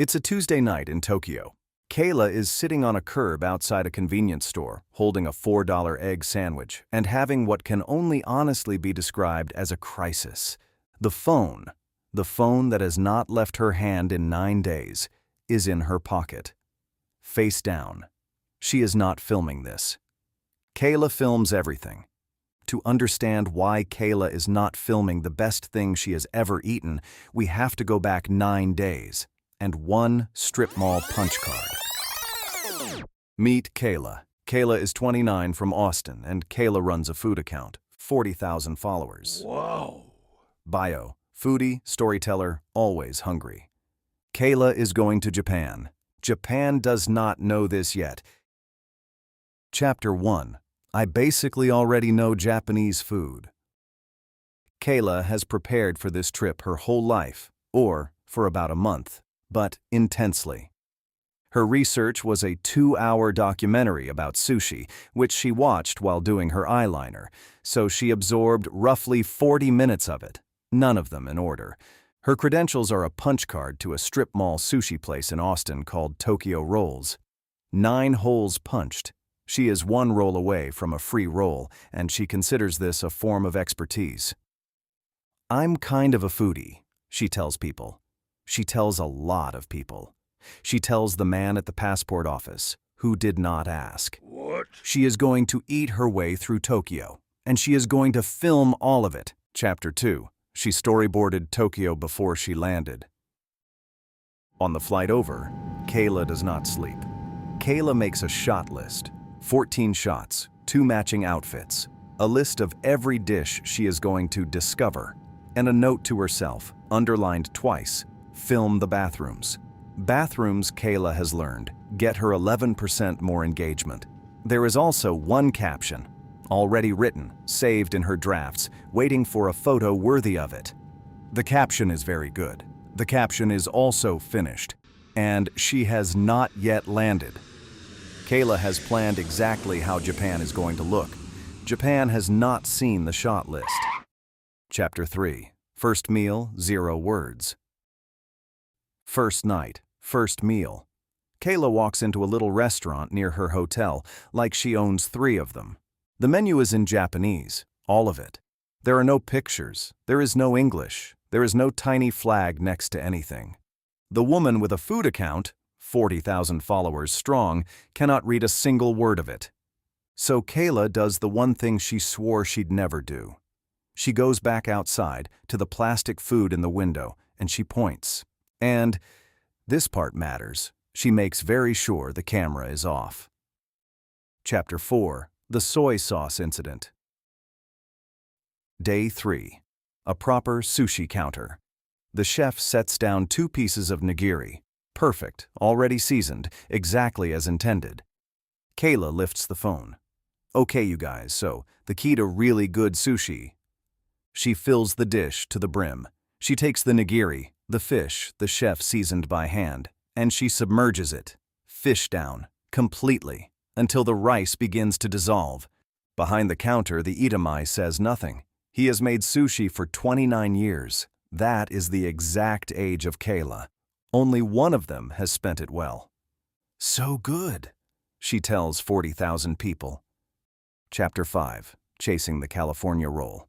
It's a Tuesday night in Tokyo. Kayla is sitting on a curb outside a convenience store, holding a $4 egg sandwich and having what can only honestly be described as a crisis. The phone that has not left her hand in 9 days, is in her pocket. Face down. She is not filming this. Kayla films everything. To understand why Kayla is not filming the best thing she has ever eaten, we have to go back 9 days and one strip mall punch card. Meet Kayla. Kayla is 29 from Austin, and Kayla runs a food account, 40,000 followers. Whoa. Bio: foodie, storyteller, always hungry. Kayla is going to Japan. Japan does not know this yet. Chapter 1. I basically already know Japanese food. Kayla has prepared for this trip her whole life, or for about a month, but intensely. Her research was a 2-hour documentary about sushi, which she watched while doing her eyeliner, so she absorbed roughly 40 minutes of it, none of them in order. Her credentials are a punch card to a strip mall sushi place in Austin called Tokyo Rolls. 9 holes punched. She is 1 roll away from a free roll, and she considers this a form of expertise. I'm kind of a foodie, she tells people. She tells a lot of people. She tells the man at the passport office, who did not ask. What? She is going to eat her way through Tokyo, and she is going to film all of it. Chapter 2. She storyboarded Tokyo before she landed. On the flight over, Kayla does not sleep. Kayla makes a shot list. 14 shots, 2 matching outfits, a list of every dish she is going to discover, and a note to herself, underlined twice: film the bathrooms. Bathrooms, Kayla has learned, get her 11% more engagement. There is also one caption, already written, saved in her drafts, waiting for a photo worthy of it. The caption is very good. The caption is also finished, and she has not yet landed. Kayla has planned exactly how Japan is going to look. Japan has not seen the shot list. Chapter 3. First meal, 0 words. First night, first meal. Kayla walks into a little restaurant near her hotel, like she owns 3 of them. The menu is in Japanese, all of it. There are no pictures, there is no English, there is no tiny flag next to anything. The woman with a food account, 40,000 followers strong, cannot read a single word of it. So Kayla does the one thing she swore she'd never do. She goes back outside to the plastic food in the window, and she points. And, this part matters, she makes very sure the camera is off. Chapter 4. The soy sauce incident. Day 3. A proper sushi counter. The chef sets down 2 pieces of nigiri. Perfect, already seasoned, exactly as intended. Kayla lifts the phone. Okay, you guys, so the key to really good sushi. She fills the dish to the brim. She takes the nigiri, the fish the chef seasoned by hand, and she submerges it, fish down, completely, until the rice begins to dissolve. Behind the counter, the itamae says nothing. He has made sushi for 29 years. That is the exact age of Kayla. Only one of them has spent it well. So good, she tells 40,000 people. Chapter 5. Chasing the California Roll.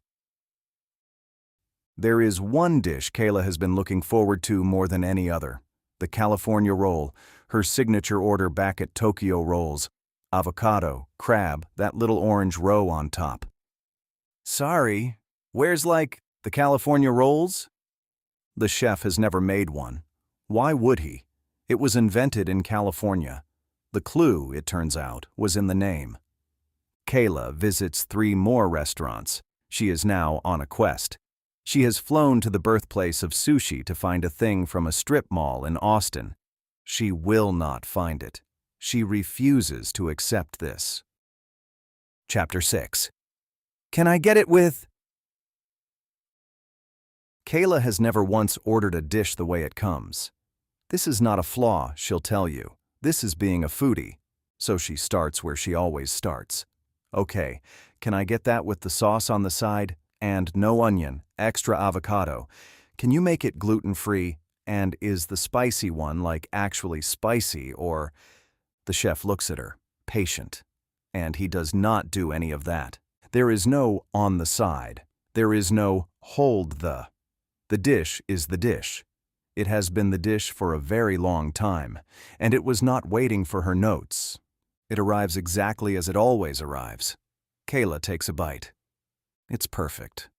There is one dish Kayla has been looking forward to more than any other. The California Roll, her signature order back at Tokyo Rolls. Avocado, crab, that little orange row on top. Sorry, where's the California Rolls? The chef has never made one. Why would he? It was invented in California. The clue, it turns out, was in the name. Kayla visits 3 more restaurants. She is now on a quest. She has flown to the birthplace of sushi to find a thing from a strip mall in Austin. She will not find it. She refuses to accept this. Chapter 6. Can I get it with? Kayla has never once ordered a dish the way it comes. This is not a flaw, she'll tell you. This is being a foodie. So she starts where she always starts. Okay, can I get that with the sauce on the side? And no onion, extra avocado. Can you make it gluten-free? And is the spicy one like actually spicy, or... The chef looks at her, patient. And he does not do any of that. There is no on the side. There is no hold the. The dish is the dish. It has been the dish for a very long time, and it was not waiting for her notes. It arrives exactly as it always arrives. Kayla takes a bite. It's perfect.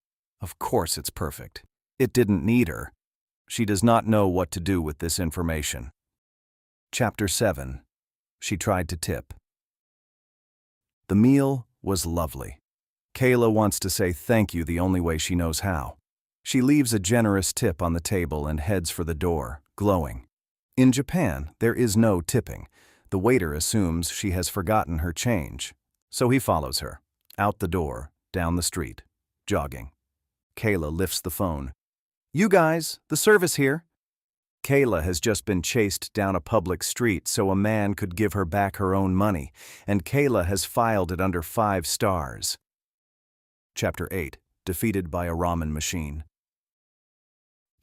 Of course it's perfect. It didn't need her. She does not know what to do with this information. Chapter 7. She tried to tip. The meal was lovely. Kayla wants to say thank you the only way she knows how. She leaves a generous tip on the table and heads for the door, glowing. In Japan, there is no tipping. The waiter assumes she has forgotten her change. So he follows her, out the door, down the street, jogging. Kayla lifts the phone. "You guys, the service here." Kayla has just been chased down a public street so a man could give her back her own money, and Kayla has filed it under 5 stars. Chapter 8. Defeated by a ramen machine.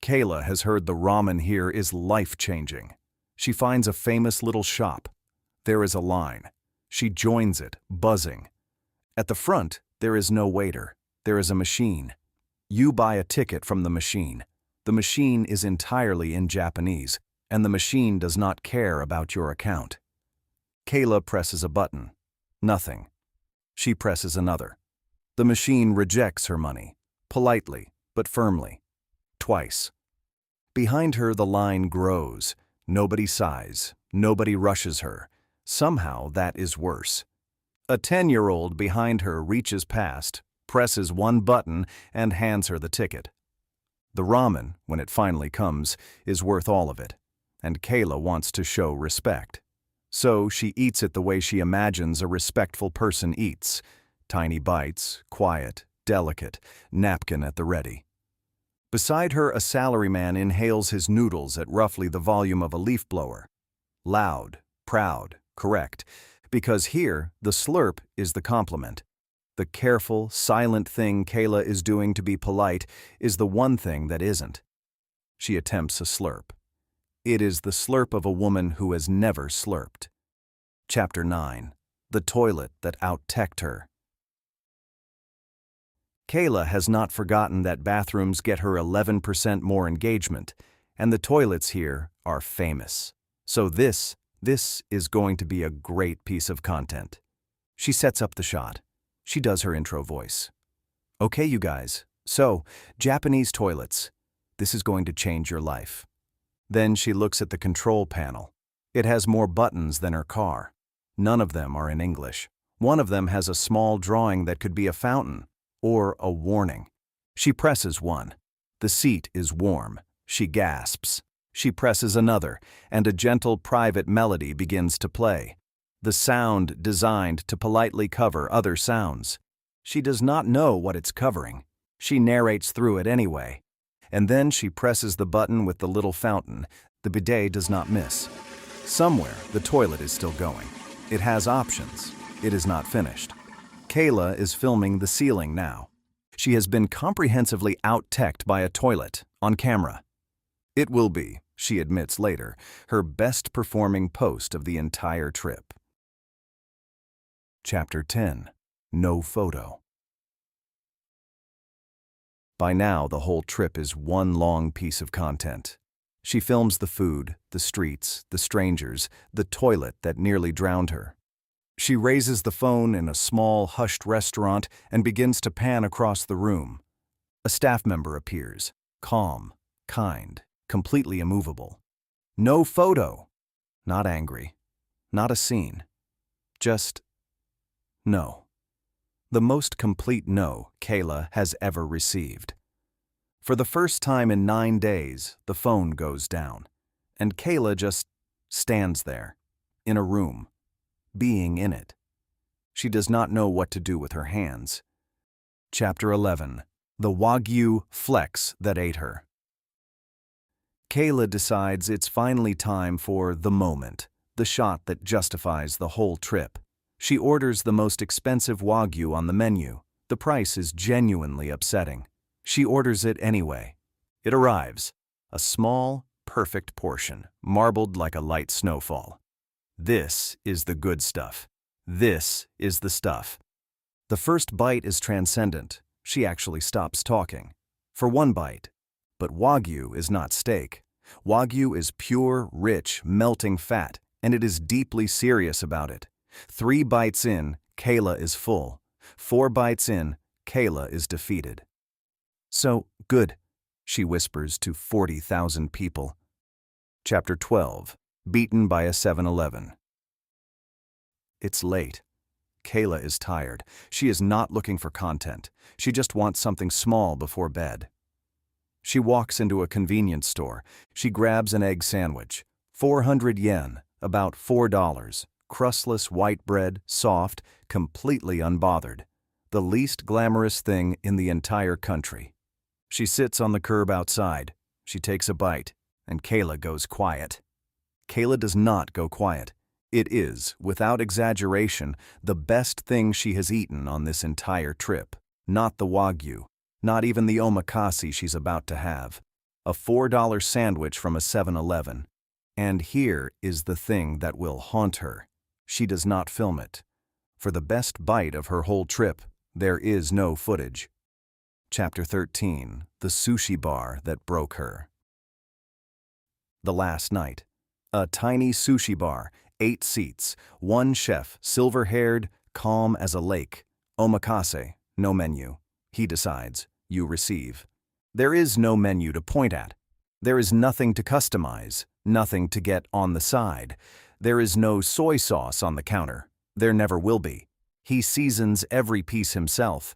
Kayla has heard the ramen here is life-changing. She finds a famous little shop. There is a line. She joins it, buzzing. At the front, there is no waiter. There is a machine. You buy a ticket from the machine. The machine is entirely in Japanese, and the machine does not care about your account. Kayla presses a button. Nothing. She presses another. The machine rejects her money, politely but firmly. Twice. Behind her, the line grows. Nobody sighs. Nobody rushes her. Somehow, that is worse. A 10-year-old behind her reaches past, presses one button, and hands her the ticket. The ramen, when it finally comes, is worth all of it, and Kayla wants to show respect. So she eats it the way she imagines a respectful person eats. Tiny bites, quiet, delicate, napkin at the ready. Beside her, a salaryman inhales his noodles at roughly the volume of a leaf blower. Loud, proud, correct, because here, the slurp is the compliment. The careful, silent thing Kayla is doing to be polite is the one thing that isn't. She attempts a slurp. It is the slurp of a woman who has never slurped. Chapter 9. The toilet that out-teched her. Kayla has not forgotten that bathrooms get her 11% more engagement, and the toilets here are famous. So this is going to be a great piece of content. She sets up the shot. She does her intro voice. Okay, you guys, so, Japanese toilets. This is going to change your life. Then she looks at the control panel. It has more buttons than her car. None of them are in English. One of them has a small drawing that could be a fountain, or a warning. She presses one. The seat is warm. She gasps. She presses another, and a gentle private melody begins to play. The sound designed to politely cover other sounds. She does not know what it's covering. She narrates through it anyway. And then she presses the button with the little fountain. The bidet does not miss. Somewhere, the toilet is still going. It has options. It is not finished. Kayla is filming the ceiling now. She has been comprehensively out-teched by a toilet, on camera. It will be, she admits later, her best-performing post of the entire trip. Chapter 10. No photo. By now, the whole trip is one long piece of content. She films the food, the streets, the strangers, the toilet that nearly drowned her. She raises the phone in a small, hushed restaurant and begins to pan across the room. A staff member appears, calm, kind, completely immovable. No photo. Not angry. Not a scene. Just no. The most complete no Kayla has ever received. For the first time in 9 days, the phone goes down, and Kayla just stands there, in a room, being in it. She does not know what to do with her hands. Chapter 11. The Wagyu flex that ate her. Kayla decides it's finally time for the moment, the shot that justifies the whole trip. She orders the most expensive Wagyu on the menu. The price is genuinely upsetting. She orders it anyway. It arrives, a small, perfect portion, marbled like a light snowfall. This is the good stuff. This is the stuff. The first bite is transcendent. She actually stops talking. For one bite. But Wagyu is not steak. Wagyu is pure, rich, melting fat, and it is deeply serious about it. 3 bites in, Kayla is full. 4 bites in, Kayla is defeated. So, good, she whispers to 40,000 people. Chapter 12. Beaten by a 7-Eleven. It's late. Kayla is tired. She is not looking for content. She just wants something small before bed. She walks into a convenience store. She grabs an egg sandwich. 400 yen, about $4. Crustless white bread, soft, completely unbothered. The least glamorous thing in the entire country. She sits on the curb outside. She takes a bite, and Kayla goes quiet. Kayla does not go quiet. It is, without exaggeration, the best thing she has eaten on this entire trip. Not the Wagyu, not even the omakase she's about to have. A $4 sandwich from a 7-Eleven. And here is the thing that will haunt her. She does not film it. For the best bite of her whole trip, there is no footage. Chapter 13. The sushi bar that broke her. The last night. A tiny sushi bar, 8 seats, 1 chef, silver-haired, calm as a lake. Omakase, no menu. He decides, you receive. There is no menu to point at. There is nothing to customize, nothing to get on the side. There is no soy sauce on the counter. There never will be. He seasons every piece himself.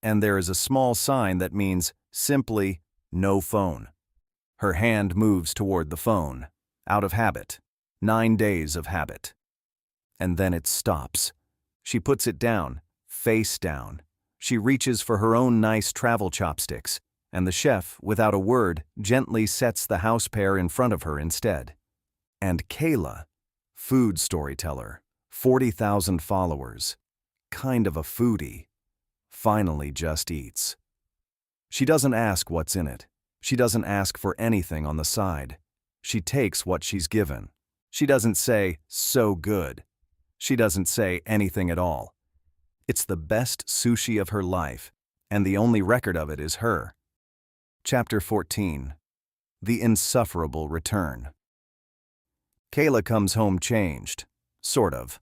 And there is a small sign that means, simply, no phone. Her hand moves toward the phone. Out of habit. 9 days of habit. And then it stops. She puts it down, face down. She reaches for her own nice travel chopsticks, and the chef, without a word, gently sets the house pair in front of her instead. And Kayla, food storyteller, 40,000 followers, kind of a foodie, finally just eats. She doesn't ask what's in it. She doesn't ask for anything on the side. She takes what she's given. She doesn't say, so good. She doesn't say anything at all. It's the best sushi of her life, and the only record of it is her. Chapter 14. The insufferable return. Kayla comes home changed. Sort of.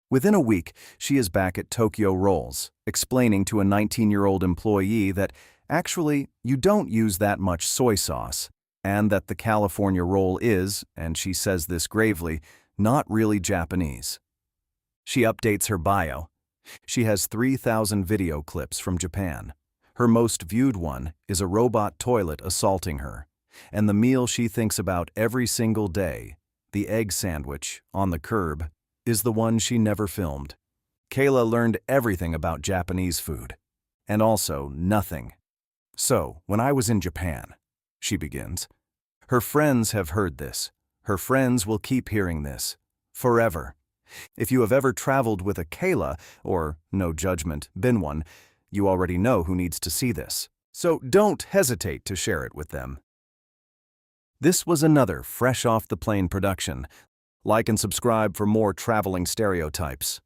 Within a week, she is back at Tokyo Rolls, explaining to a 19-year-old employee that, actually, you don't use that much soy sauce, and that the California roll is, and she says this gravely, not really Japanese. She updates her bio. She has 3,000 video clips from Japan. Her most viewed one is a robot toilet assaulting her, and the meal she thinks about every single day, the egg sandwich on the curb, is the one she never filmed. Kayla learned everything about Japanese food, and also nothing. So, when I was in Japan, she begins, her friends have heard this. Her friends will keep hearing this. Forever. If you have ever traveled with a Kayla, or, no judgment, been one, you already know who needs to see this. So don't hesitate to share it with them. This was another fresh off the plane production. Like and subscribe for more traveling stereotypes.